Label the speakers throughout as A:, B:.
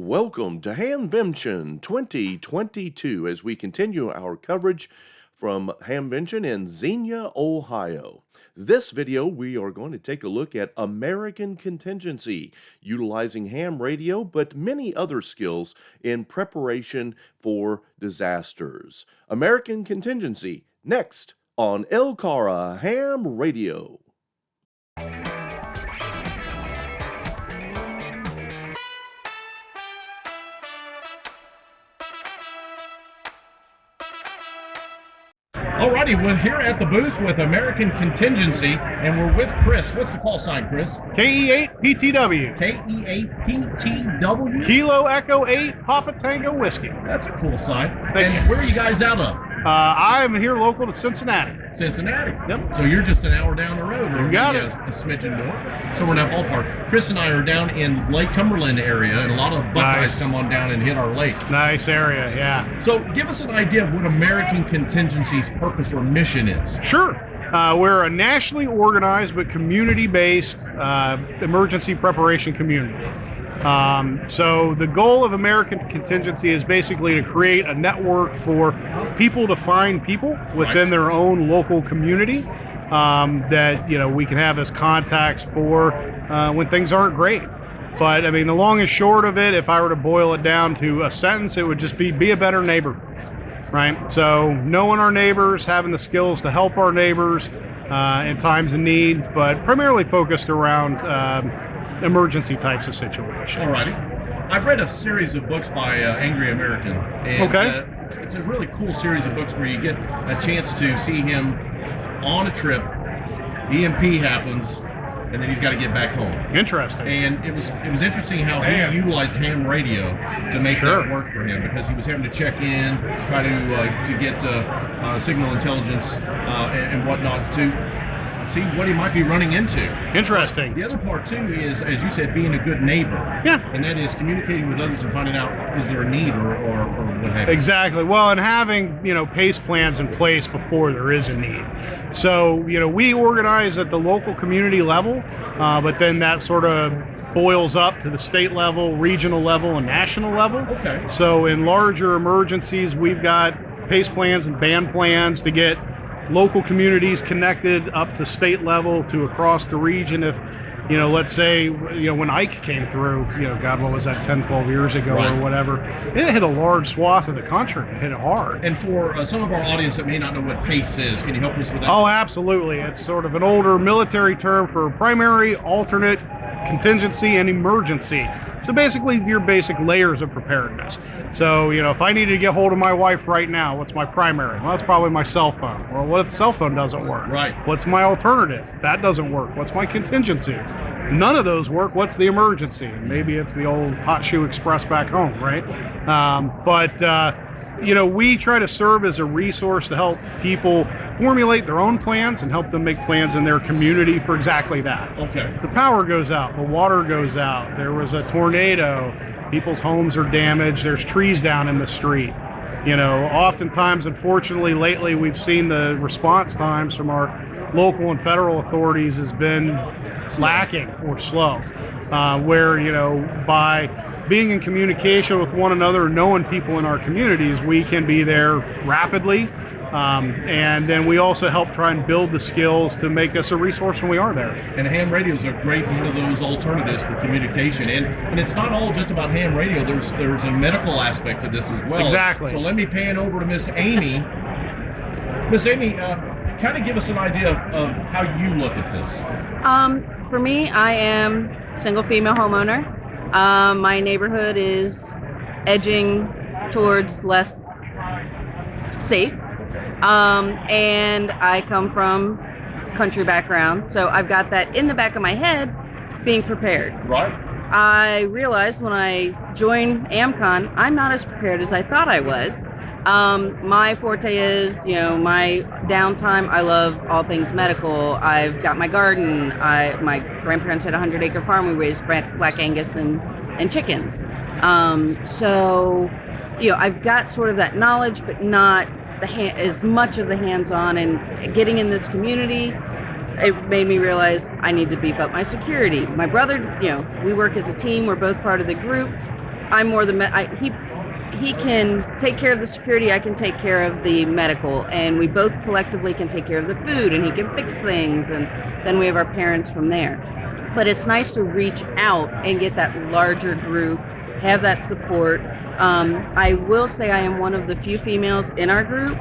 A: Welcome to Hamvention 2022 as we continue our coverage from Hamvention in Xenia, Ohio. This video, we are going to take a look at American Contingency, utilizing HAMRadio, but many other skills in preparation for disasters. American Contingency, next on LCARA HAMRadio.
B: Alrighty, we're here at the booth with American Contingency, and we're with Chris. What's the call sign, Chris?
C: KE8PTW.
B: KE8PTW?
C: Kilo Echo 8 Papa Tango Whiskey.
B: That's a cool sign.
C: Thank
B: and
C: you.
B: where are you guys out of?
C: I'm here local to Cincinnati.
B: Cincinnati.
C: Yep.
B: So you're just an hour down the road, or
C: You got
B: maybe
C: it.
B: a smidgen more. So we're in that ballpark. Chris and I are down in Lake Cumberland area, and a lot of Buckeyes
C: Nice.
B: come on down and hit our lake.
C: Nice area, yeah.
B: So give us an idea of what American Contingency's purpose or mission is.
C: Sure. We're a nationally organized but community-based emergency preparation community. So the goal of American Contingency is basically to create a network for people to find people within their own local community that we can have as contacts for when things aren't great. But I mean, the long and short of it, if I were to boil it down to a sentence, it would just be a better neighbor, right? So knowing our neighbors, having the skills to help our neighbors in times of need, but primarily focused around emergency types of situations.
B: Alrighty. I've read a series of books by Angry American. And,
C: Okay.
B: It's a really cool series of books where you get a chance to see him on a trip. EMP happens, and then he's got to get back home.
C: Interesting.
B: And it was interesting how he utilized HAMRadio to make that work for him, because he was having to check in, try to get signal intelligence and whatnot to see what he might be running into.
C: Interesting.
B: The other part too is, as you said, being a good neighbor.
C: Yeah.
B: And that is communicating with others and finding out, is there a need or what have you.
C: Exactly. Well, and having, PACE plans in place before there is a need. So, we organize at the local community level, but then that sort of boils up to the state level, regional level, and national level.
B: Okay.
C: So in larger emergencies, we've got PACE plans and band plans to get local communities connected up to state level to across the region. If, let's say, when Ike came through, God, what was that, 10, 12 years ago or whatever, it hit a large swath of the country. It hit it hard.
B: And for some of our audience that may not know what PACE is, can you help us with that?
C: Oh, absolutely. It's sort of an older military term for primary, alternate, contingency, and emergency. So basically your basic layers of preparedness. So, if I needed to get hold of my wife right now, what's my primary? Well, that's probably my cell phone. Well, what if the cell phone doesn't work?
B: Right.
C: What's my alternative? That doesn't work. What's my contingency? None of those work. What's the emergency? Maybe it's the old hot shoe express back home, right? We try to serve as a resource to help people formulate their own plans and help them make plans in their community for exactly that.
B: Okay.
C: The power goes out, the water goes out, there was a tornado, people's homes are damaged, there's trees down in the street. Oftentimes, unfortunately, lately we've seen the response times from our local and federal authorities has been lacking or slow. Where, by being in communication with one another, knowing people in our communities, we can be there rapidly. And then we also help try and build the skills to make us a resource when we are there.
B: And HAMRadio is a great one of those alternatives for communication. And it's not all just about HAMRadio. There's a medical aspect to this as well.
C: Exactly.
B: So let me pan over to Miss Amy. Miss Amy, kind of give us an idea of how you look at this.
D: For me, I am a single female homeowner. My neighborhood is edging towards less safe. And I come from country background, so I've got that in the back of my head, being prepared.
B: Right.
D: I realized when I joined AmCon, I'm not as prepared as I thought I was. My forte is, my downtime, I love all things medical. I've got my garden. My grandparents had a 100-acre farm. We raised Black Angus and chickens. So, I've got sort of that knowledge, but not as much of the hands-on. And getting in this community, it made me realize I need to beef up my security. My brother, we work as a team. We're both part of the group. I'm more he can take care of the security, I can take care of the medical, and we both collectively can take care of the food, and he can fix things, and then we have our parents from there. But it's nice to reach out and get that larger group, have that support. I will say I am one of the few females in our group,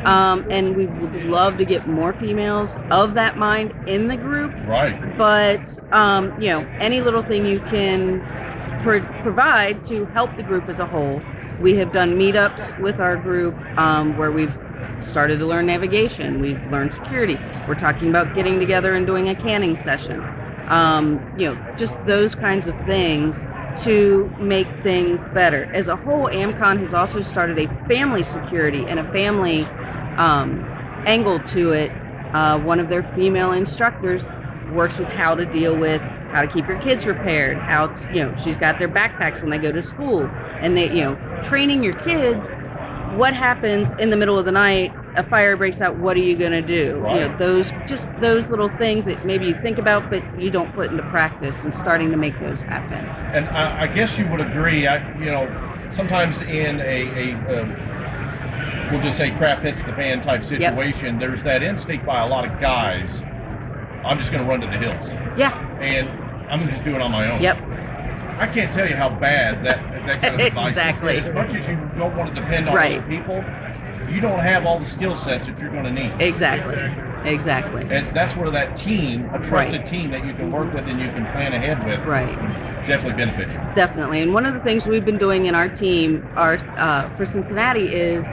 D: and we would love to get more females of that mind in the group.
B: Right.
D: But any little thing you can provide to help the group as a whole. We have done meetups with our group where we've started to learn navigation. We've learned security. We're talking about getting together and doing a canning session. Just those kinds of things to make things better. As a whole, AmCon has also started a family security and a family angle to it. One of their female instructors works with how to deal with how to keep your kids repaired, she's got their backpacks when they go to school, and they, training your kids, what happens in the middle of the night, a fire breaks out, what are you going to do?
B: Right.
D: Those little things that maybe you think about but you don't put into practice, and starting to make those happen.
B: And I guess you would agree, sometimes in we'll just say crap hits the fan type situation, there's that instinct by a lot of guys, I'm just going to run to the hills.
D: Yeah.
B: And I'm going to just do it on my own.
D: Yep.
B: I can't tell you how bad that kind of advice
D: Exactly.
B: is. As much as you don't want to depend on other people, you don't have all the skill sets that you're going to need.
D: Exactly.
B: And that's where that team, a trusted team that you can work with and you can plan ahead with, definitely benefit you.
D: Definitely. And one of the things we've been doing in our team for Cincinnati is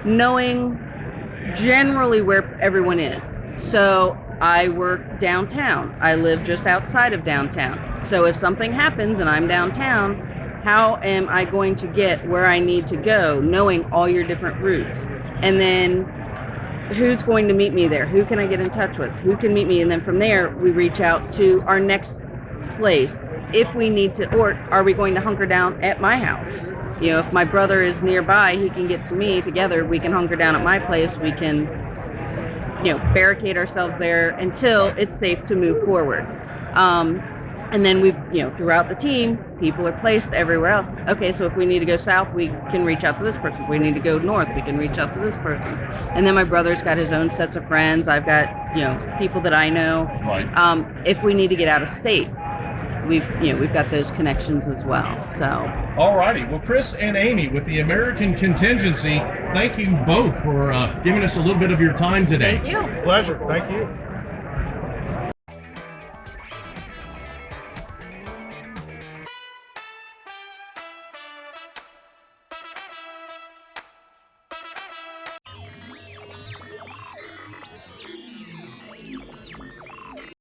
D: knowing generally where everyone is. So I work downtown. I live just outside of downtown. So if something happens and I'm downtown, how am I going to get where I need to go, knowing all your different routes? And then who's going to meet me there? Who can I get in touch with? Who can meet me? And then from there, we reach out to our next place. If we need to, or are we going to hunker down at my house? If my brother is nearby, he can get to me. Together, we can hunker down at my place. We can barricade ourselves there until it's safe to move forward. And then throughout the team, people are placed everywhere else. Okay, so if we need to go south, we can reach out to this person. If we need to go north, we can reach out to this person. And then my brother's got his own sets of friends. I've got, people that I know.
B: Right.
D: If we need to get out of state, we've got those connections as well. So.
B: All righty. Well, Chris and Amy with the American Contingency, thank you both for giving us a little bit of your time today.
D: Thank you.
C: Pleasure. Thank you.